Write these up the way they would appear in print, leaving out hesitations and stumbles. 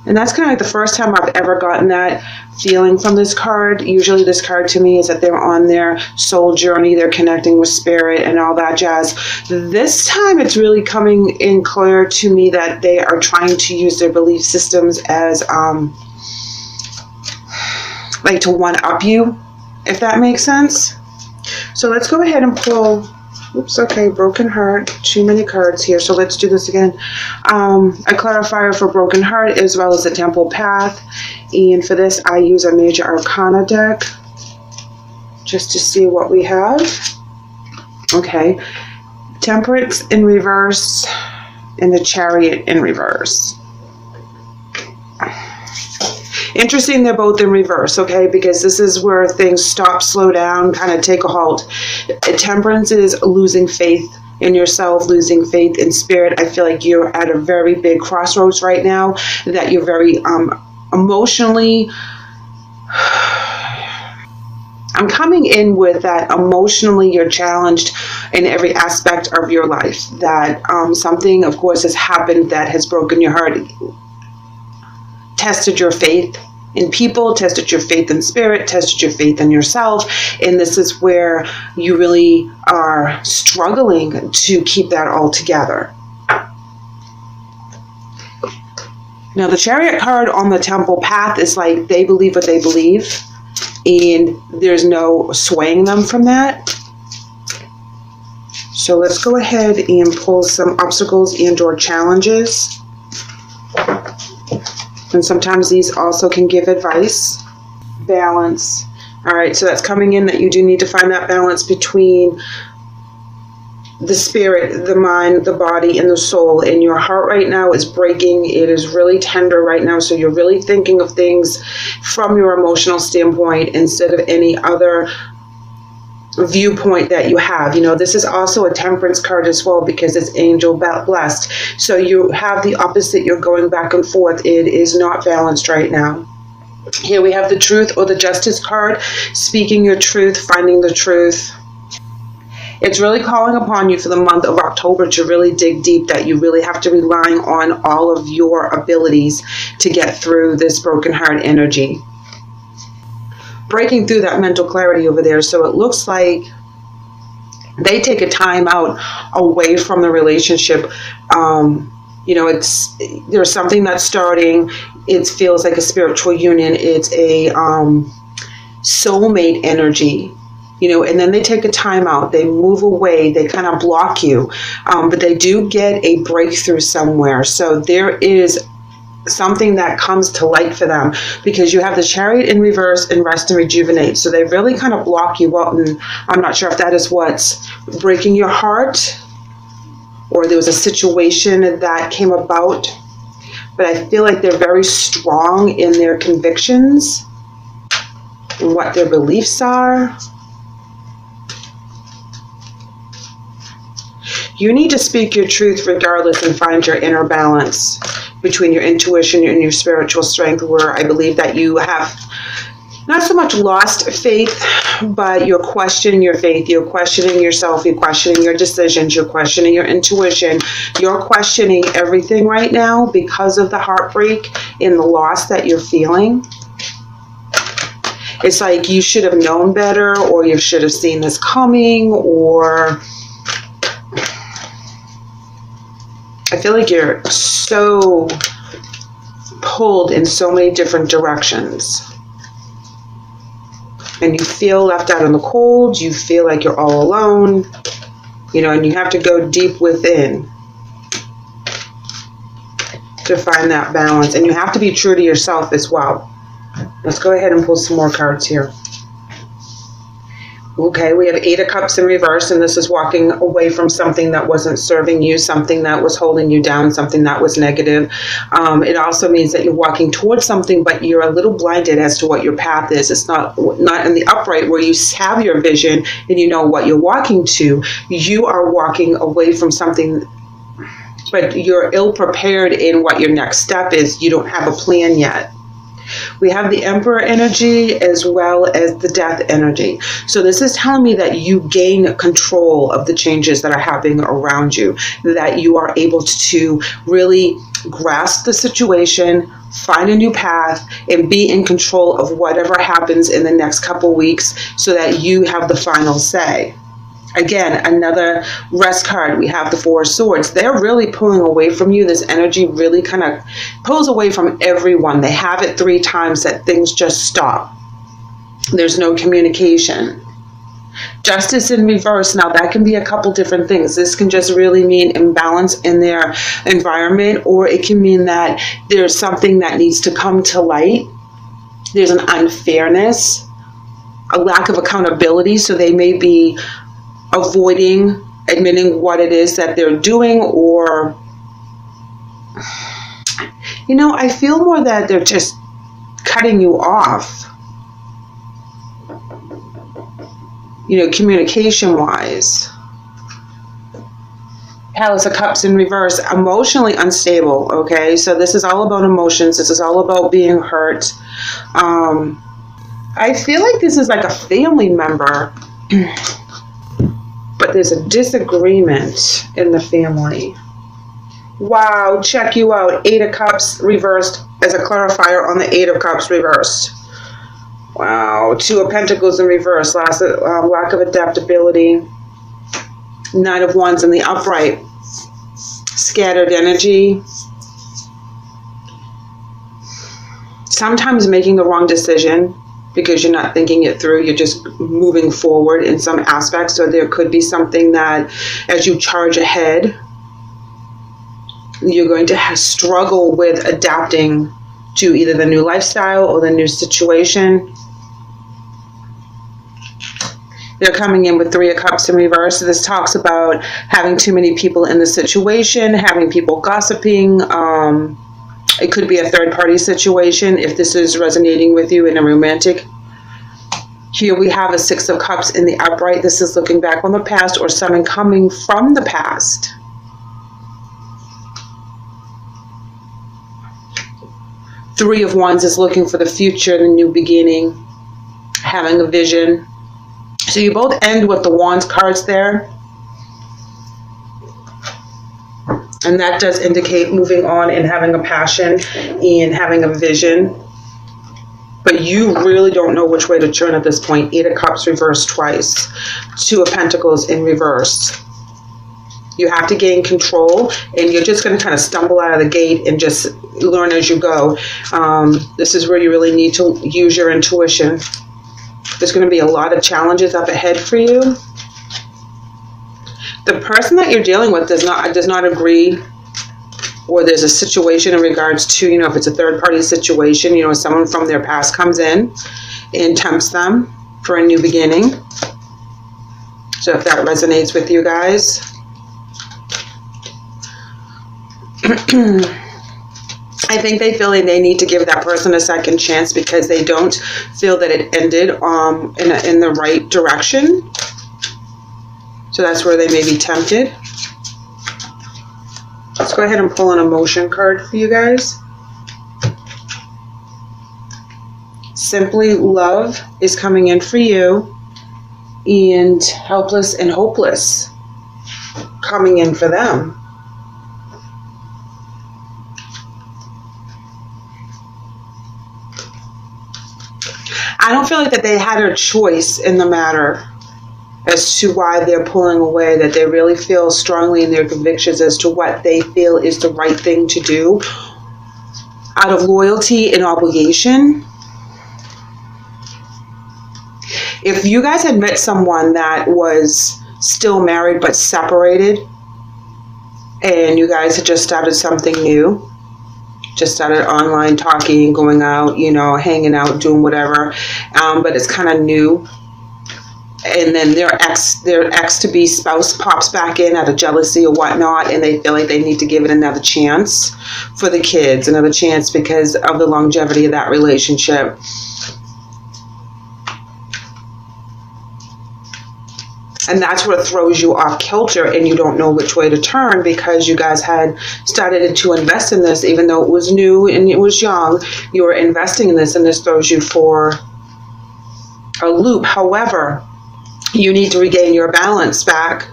And that's kind of like the first time I've ever gotten that feeling from this card. Usually this card to me is that they're on their soul journey, they're connecting with spirit and all that jazz. This time it's really coming in clear to me that they are trying to use their belief systems as like to one-up you, if that makes sense. So let's go ahead and pull. Oops, okay, broken heart. Too many cards here, so let's do this again. A clarifier for broken heart as well as the temple path. And for this, I use a major arcana deck just to see what we have. Okay, temperance in reverse and the chariot in reverse. Interesting, they're both in reverse, okay, because this is where things stop, slow down, kind of take a halt. Temperance is losing faith in yourself, losing faith in spirit. I feel like you're at a very big crossroads right now, that you're very emotionally, I'm coming in with that emotionally you're challenged in every aspect of your life, that something, of course, has happened that has broken your heart, tested your faith in people, tested your faith in spirit, tested your faith in yourself. And this is where you really are struggling to keep that all together. Now, the chariot card on the temple path is like they believe what they believe, and there's no swaying them from that. So let's go ahead and pull some obstacles and or challenges. And sometimes these also can give advice. Balance. All right, so that's coming in that you do need to find that balance between the spirit, the mind, the body, and the soul. And your heart right now is breaking. It is really tender right now. So you're really thinking of things from your emotional standpoint instead of any other viewpoint that you have. You know, this is also a temperance card as well because it's angel blessed. So you have the opposite. You're going back and forth. It is not balanced right now. Here we have the truth or the justice card, speaking your truth, finding the truth. It's really calling upon you for the month of October to really dig deep, that you really have to rely on all of your abilities to get through this broken heart energy. Breaking through that mental clarity over there. So it looks like they take a time out away from the relationship. You know, there's something that's starting. It feels like a spiritual union. It's a soulmate energy, you know, and then they take a time out. They move away. They kind of block you. But they do get a breakthrough somewhere. So there is something that comes to light for them, because you have the chariot in reverse and rest and rejuvenate. So they really kind of block you out, and I'm not sure if that is what's breaking your heart or there was a situation that came about, but I feel like they're very strong in their convictions and what their beliefs are. You need to speak your truth regardless and find your inner balance between your intuition and your spiritual strength, where I believe that you have not so much lost faith, but you're questioning your faith, you're questioning yourself, you're questioning your decisions, you're questioning your intuition, you're questioning everything right now because of the heartbreak and the loss that you're feeling. It's like you should have known better, or you should have seen this coming, or I feel like you're so pulled in so many different directions. And you feel left out in the cold. You feel like you're all alone. You know, and you have to go deep within to find that balance. And you have to be true to yourself as well. Let's go ahead and pull some more cards here. Okay, we have 8 of Cups in reverse, and this is walking away from something that wasn't serving you, something that was holding you down, something that was negative. It also means that you're walking towards something, but you're a little blinded as to what your path is. It's not in the upright where you have your vision and you know what you're walking to. You are walking away from something, but you're ill prepared in what your next step is. You don't have a plan yet. We have the Emperor energy as well as the Death energy. So this is telling me that you gain control of the changes that are happening around you, that you are able to really grasp the situation, find a new path, and be in control of whatever happens in the next couple weeks so that you have the final say. Again, another rest card. We have the Four of Swords. They're really pulling away from you. This energy really kind of pulls away from everyone. They have it 3 times that things just stop. There's no communication. Justice in reverse. Now, that can be a couple different things. This can just really mean imbalance in their environment, or it can mean that there's something that needs to come to light. There's an unfairness, a lack of accountability. So they may be avoiding admitting what it is that they're doing, or, I feel more that they're just cutting you off, communication wise. Palace of Cups in reverse, emotionally unstable. Okay, so this is all about emotions. This is all about being hurt. I feel like this is like a family member. But there's a disagreement in the family. Wow, check you out. 8 of Cups reversed as a clarifier on the 8 of Cups reversed. Wow, 2 of Pentacles in reverse. Lack of adaptability. 9 of Wands in the upright. Scattered energy. Sometimes making the wrong decision because you're not thinking it through. You're just moving forward in some aspects. So there could be something that as you charge ahead, you're going to struggle with adapting to either the new lifestyle or the new situation. They're coming in with 3 of Cups in reverse. So this talks about having too many people in the situation, having people gossiping. It could be a third-party situation if this is resonating with you in a romantic. Here we have a 6 of Cups in the upright. This is looking back on the past or something coming from the past. Three of Wands is looking for the future, the new beginning, having a vision. So you both end with the Wands cards there. And that does indicate moving on and having a passion and having a vision. But you really don't know which way to turn at this point. 8 of Cups reversed twice. 2 of Pentacles in reverse. You have to gain control, and you're just going to kind of stumble out of the gate and just learn as you go. This is where you really need to use your intuition. There's going to be a lot of challenges up ahead for you. The person that you're dealing with does not agree, or there's a situation in regards to, if it's a third-party situation, someone from their past comes in and tempts them for a new beginning. So if that resonates with you guys. I think they feel like they need to give that person a second chance because they don't feel that it ended in the right direction. So that's where they may be tempted. Let's go ahead and pull an emotion card for you guys. Simply love is coming in for you, and helpless and hopeless coming in for them. I don't feel like that they had a choice in the matter as to why they're pulling away, that they really feel strongly in their convictions as to what they feel is the right thing to do out of loyalty and obligation. If you guys had met someone that was still married but separated, and you guys had just started something new, just started online talking, going out, hanging out, doing whatever, but it's kind of new, and then their ex-to-be spouse pops back in out of jealousy or whatnot, and they feel like they need to give it another chance for the kids, another chance because of the longevity of that relationship. And that's what throws you off kilter, and you don't know which way to turn because you guys had started to invest in this, even though it was new and it was young. You were investing in this, and this throws you for a loop. However, you need to regain your balance back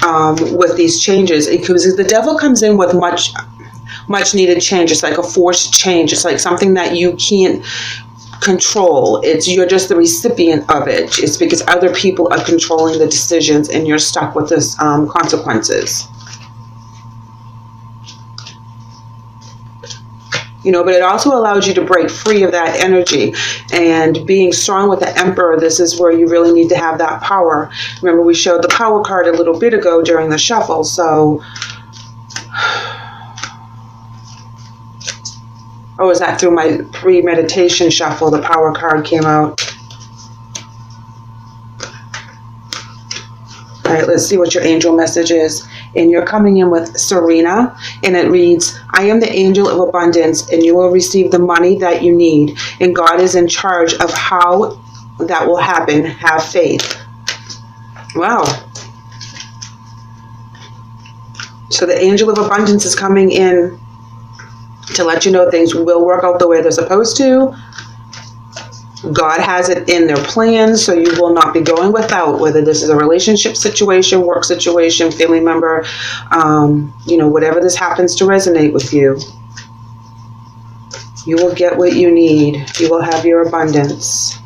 with these changes, because the devil comes in with much needed change. It's like a forced change. It's like something that you can't control. You're just the recipient of it. It's because other people are controlling the decisions, and you're stuck with this consequences. But it also allows you to break free of that energy. And being strong with the Emperor, this is where you really need to have that power. Remember, we showed the power card a little bit ago during the shuffle. So, is that through my pre-meditation shuffle, the power card came out? All right, let's see what your angel message is. And you're coming in with Serena, and it reads, I am the angel of abundance, and you will receive the money that you need, and God is in charge of how that will happen. Have faith. Wow. So the angel of abundance is coming in to let you know things will work out the way they're supposed to. God has it in their plans, so you will not be going without, whether this is a relationship situation, work situation, family member, whatever this happens to resonate with you. You will get what you need. You will have your abundance.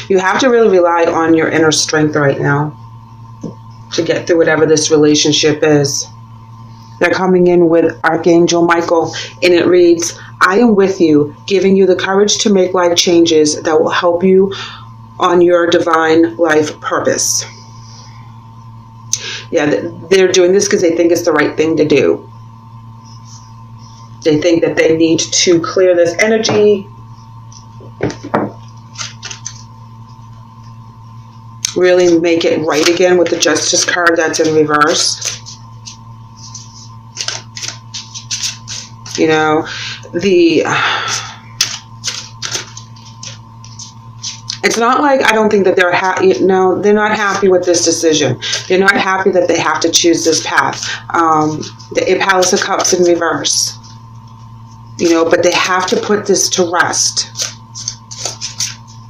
You have to really rely on your inner strength right now to get through whatever this relationship is. They're coming in with Archangel Michael, and it reads, I am with you, giving you the courage to make life changes that will help you on your divine life purpose. Yeah, they're doing this because they think it's the right thing to do. They think that they need to clear this energy, really make it right again with the Justice card that's in reverse. It's not like I don't think that they're happy. No, they're not happy with this decision. They're not happy that they have to choose this path. The Palace of Cups in reverse. But they have to put this to rest.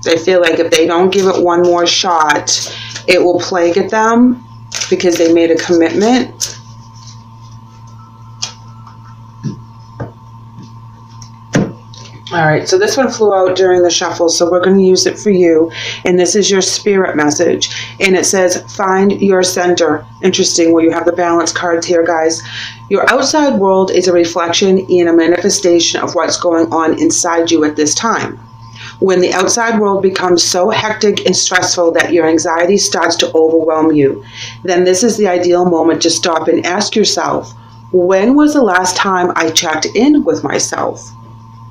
They feel like if they don't give it one more shot, it will plague at them because they made a commitment. All right, so this one flew out during the shuffle, so we're going to use it for you. And this is your spirit message. And it says, find your center. Interesting, where you have the balance cards here, guys. Your outside world is a reflection and a manifestation of what's going on inside you at this time. When the outside world becomes so hectic and stressful that your anxiety starts to overwhelm you, then this is the ideal moment to stop and ask yourself, when was the last time I checked in with myself?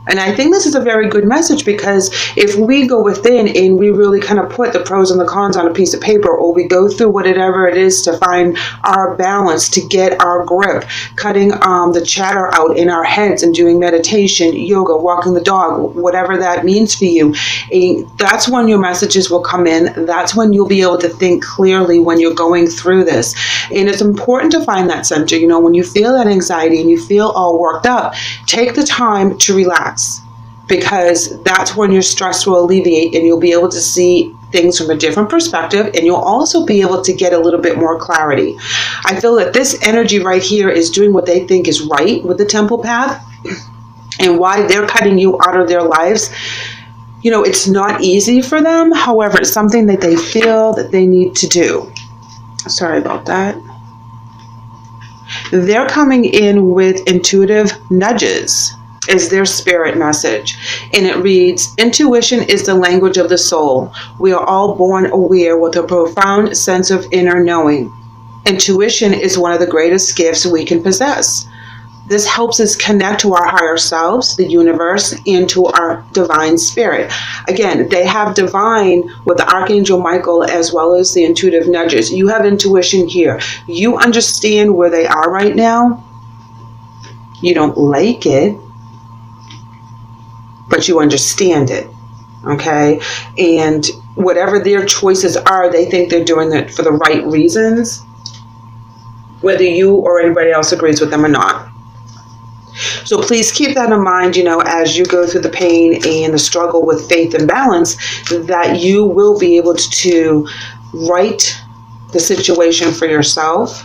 And I think this is a very good message, because if we go within and we really kind of put the pros and the cons on a piece of paper, or we go through whatever it is to find our balance, to get our grip, cutting the chatter out in our heads and doing meditation, yoga, walking the dog, whatever that means for you, that's when your messages will come in. That's when you'll be able to think clearly when you're going through this. And it's important to find that center. When you feel that anxiety and you feel all worked up, take the time to relax. Because that's when your stress will alleviate, and you'll be able to see things from a different perspective, and you'll also be able to get a little bit more clarity. I feel that this energy right here is doing what they think is right with the temple path, and why they're cutting you out of their lives. It's not easy for them. However, it's something that they feel that they need to do. Sorry about that. They're coming in with intuitive nudges. Is their spirit message. And it reads, intuition is the language of the soul. We are all born aware with a profound sense of inner knowing. Intuition is one of the greatest gifts we can possess. This helps us connect to our higher selves, the universe, and to our divine spirit. Again, they have divine with the Archangel Michael as well as the intuitive nudges. You have intuition here. You understand where they are right now. You don't like it, but you understand it, okay? And whatever their choices are, they think they're doing it for the right reasons, whether you or anybody else agrees with them or not. So please keep that in mind, as you go through the pain and the struggle with faith and balance, that you will be able to right the situation for yourself,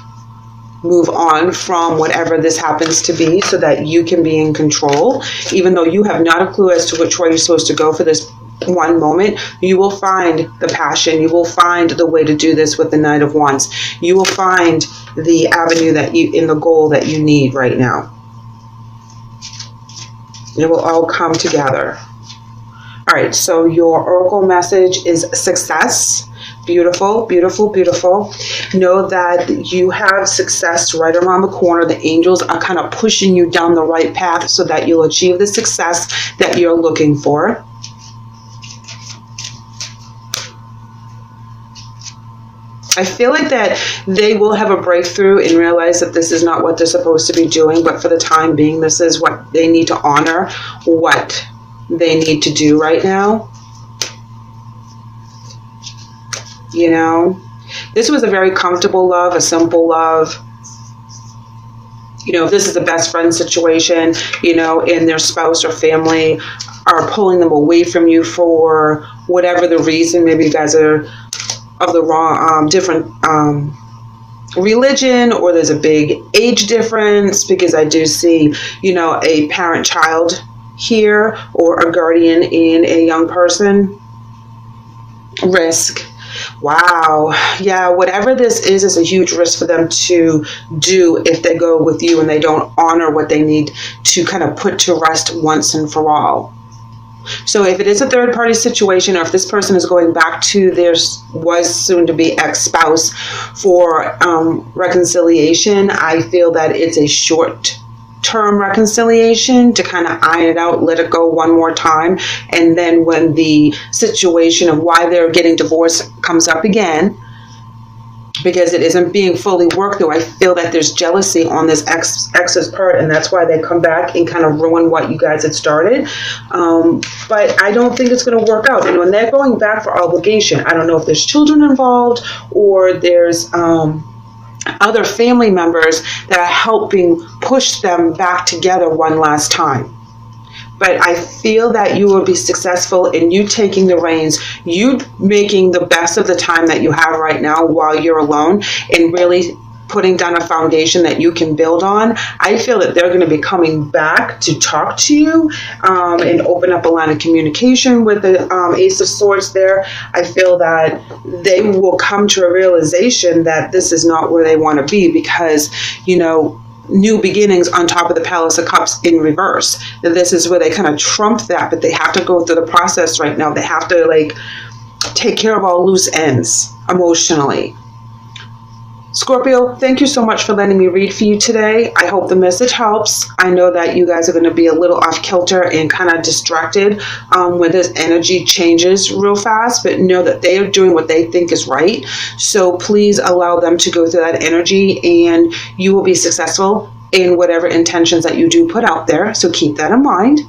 move on from whatever this happens to be, so that you can be in control. Even though you have not a clue as to which way you're supposed to go for this one moment, you will find the passion. You will find the way to do this with the Knight of Wands. You will find the avenue in the goal that you need right now. It will all come together. All right, so your oracle message is success. Beautiful, beautiful, beautiful. Know that you have success right around the corner. The angels are kind of pushing you down the right path so that you'll achieve the success that you're looking for. I feel like that they will have a breakthrough and realize that this is not what they're supposed to be doing, but for the time being, this is what they need to honor, what they need to do right now. This was a very comfortable love, a simple love. If this is a best friend situation, and their spouse or family are pulling them away from you for whatever the reason, maybe you guys are of the wrong, different religion, or there's a big age difference, because I do see, a parent-child here, or a guardian in a young person. Risk. Wow. Yeah, whatever this is a huge risk for them to do if they go with you and they don't honor what they need to kind of put to rest once and for all. So if it is a third-party situation, or if this person is going back to their was soon-to-be ex-spouse for reconciliation, I feel that it's a short-term reconciliation to kind of iron it out, let it go one more time. And then when the situation of why they're getting divorced comes up again, because it isn't being fully worked through, I feel that there's jealousy on this ex's part, and that's why they come back and kind of ruin what you guys had started. But I don't think it's going to work out. And when they're going back for obligation, I don't know if there's children involved, or there's other family members that are helping push them back together one last time. But I feel that you will be successful in you taking the reins, you making the best of the time that you have right now while you're alone, and really putting down a foundation that you can build on. I feel that they're going to be coming back to talk to you and open up a line of communication with the Ace of Swords there. I feel that they will come to a realization that this is not where they want to be, because, new beginnings on top of the Palace of Cups in reverse. This is where they kind of trump that, but they have to go through the process right now. They have to take care of all loose ends emotionally. Scorpio, thank you so much for letting me read for you today. I hope the message helps. I know that you guys are going to be a little off kilter and kind of distracted when this energy changes real fast, but know that they are doing what they think is right. So please allow them to go through that energy, and you will be successful in whatever intentions that you do put out there. So keep that in mind.